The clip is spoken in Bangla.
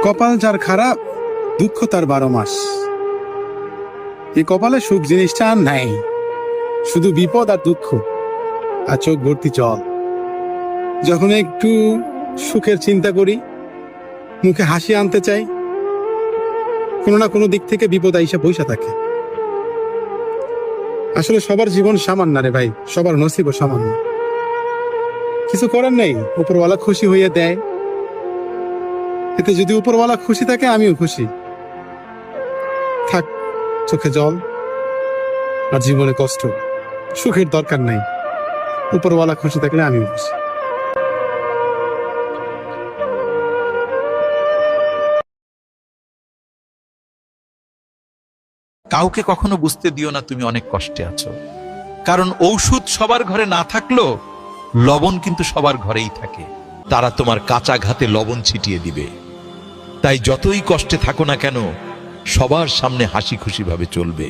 কপাল যার খারাপ, দুঃখ তার 12 মাস। এই কপালে সুখ জিনিসটা আর নাই, শুধু বিপদ আর দুঃখ আর চোখ ভর্তি জল। যখন একটু সুখের চিন্তা করি, মুখে হাসি আনতে চাই, কোনো না কোনো দিক থেকে বিপদ আইসা বইসা থাকে। আসলে সবার জীবন সামান্য রে ভাই, সবার নসিবও সামান্য। কিছু করার নেই, উপরওয়ালা খুশি হইয়া দেয়। এতে যদি উপরওয়ালা খুশি থাকে, আমিও খুশি থাক। চোখে জল আর জীবনে কষ্ট, সুখের দরকার নাই। উপরওয়ালা খুশি থাকলে আমিও খুশি। কাউকে কখনো বুঝতে দিও না তুমি অনেক কষ্টে আছো, কারণ ঔষধ সবার ঘরে না থাকলেও লবণ কিন্তু সবার ঘরেই থাকে। তারা তোমার কাঁচা ঘাতে লবণ ছিটিয়ে দিবে। তাই যতই কষ্টে থাকো না কেন, সবার সামনে হাসি খুশি ভাবে চলবে।